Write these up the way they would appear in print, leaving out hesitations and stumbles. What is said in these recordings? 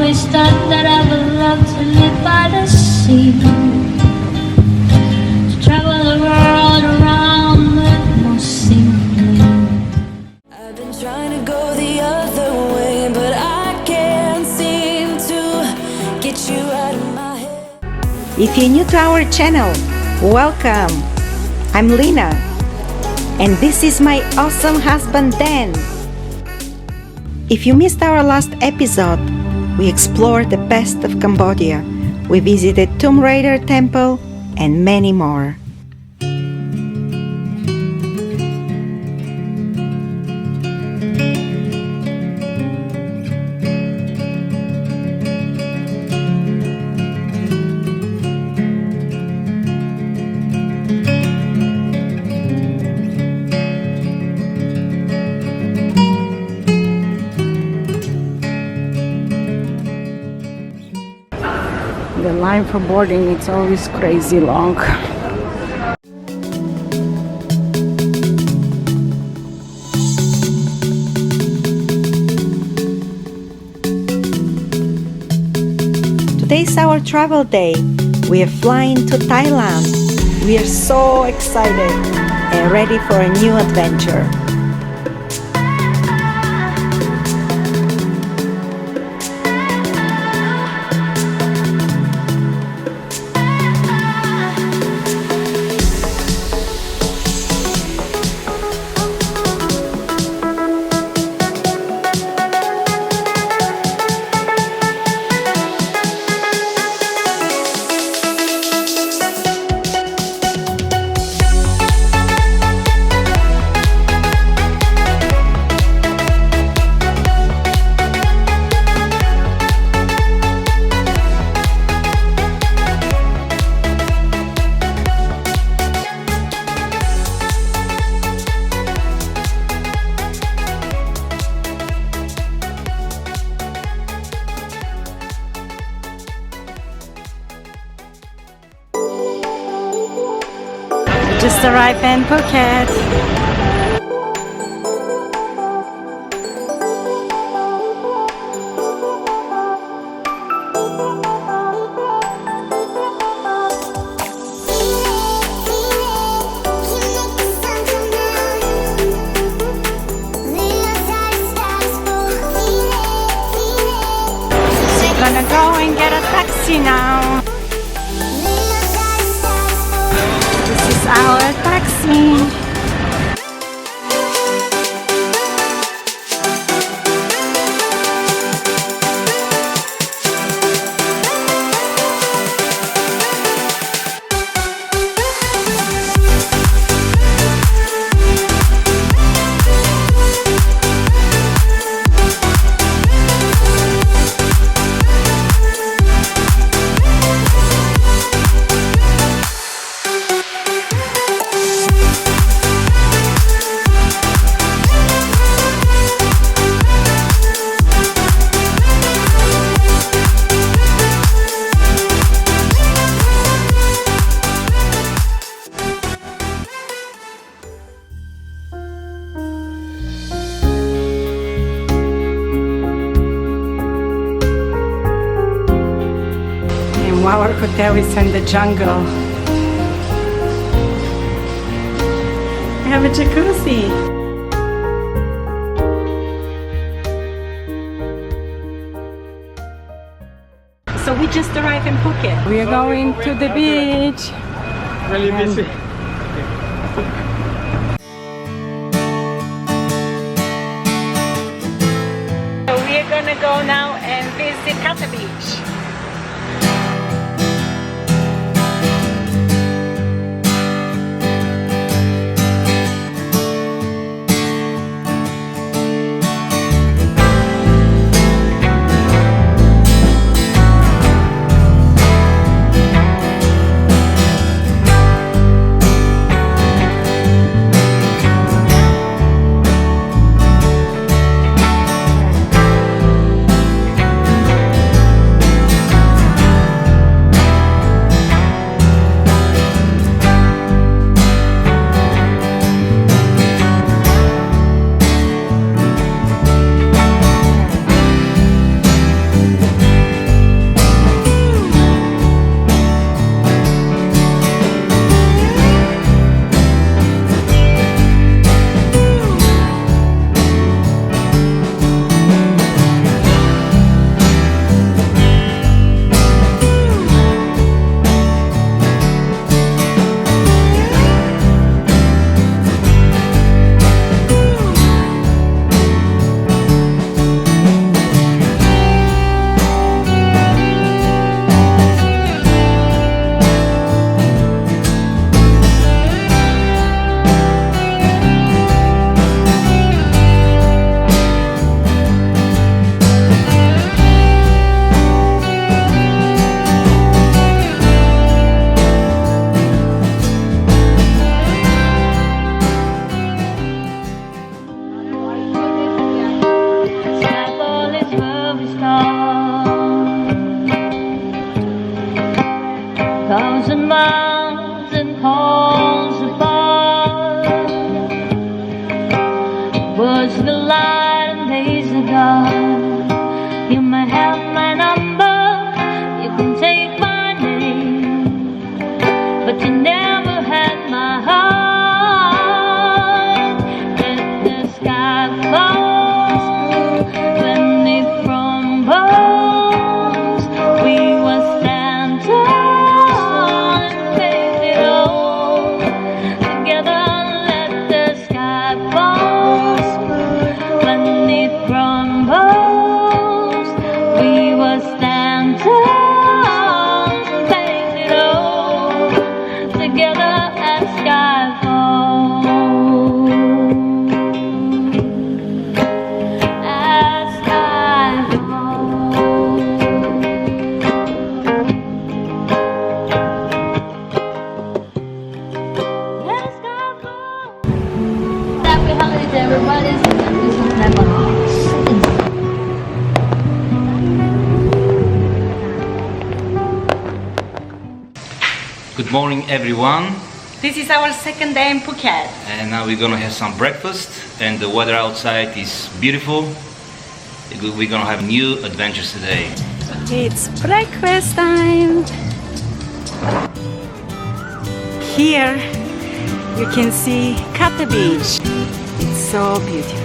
always thought that I would love to live by the sea, to travel the world around with no sinking. I've been trying to go the other way, but I can't seem to get you out of my head. If you're new to our channel, welcome! I'm Lina, and this is my awesome husband Dan. If you missed our last episode, we explored the best of Cambodia. We visited Tomb Raider Temple and many more. The line for boarding, it's always crazy long. Today's our travel day. We are flying to Thailand. We are so excited and ready for a new adventure. Just arrived in Phuket. So we're gonna go and get a taxi now. Our taxi. Our hotel is in the jungle. We have a jacuzzi. So we just arrived in Phuket. We are going to the beach. Really busy. So we are gonna go now and visit Kata beach. You may have my number, you can take my name, but you never had my heart. Let the sky fall when it crumbles. We will stand tall and face it all together. Let the sky fall when it crumbles. We will stand tall and face it all together as sky falls. As sky falls. As sky falls. Happy holidays, everybody. This is Lebanon. Good morning, everyone. This is our second day in Phuket. And now we're gonna have some breakfast, and the weather outside is beautiful. We're gonna have new adventures today. It's breakfast time. Here you can see Kata beach. It's so beautiful.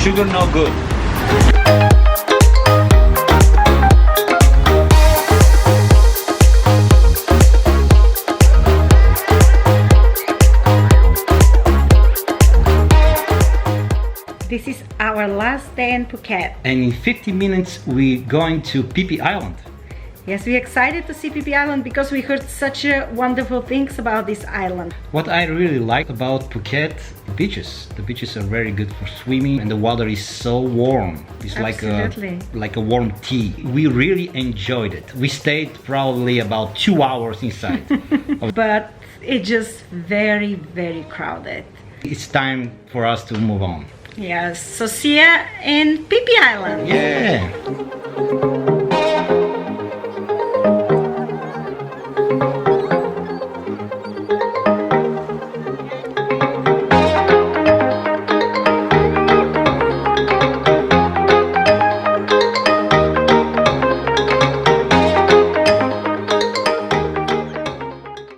Sugar no good. This is our last day in Phuket. And in 50 minutes we're going to Phi Phi Island. Yes, we're excited to see Phi Phi Island because we heard such wonderful things about this island. What I really like about Phuket, the beaches. The beaches are very good for swimming, and the water is so warm. It's Absolutely. like a warm tea. We really enjoyed it. We stayed probably about 2 hours inside. But it's just very, very crowded. It's time for us to move on. Yes, so see ya in Phi Phi Island. Yeah.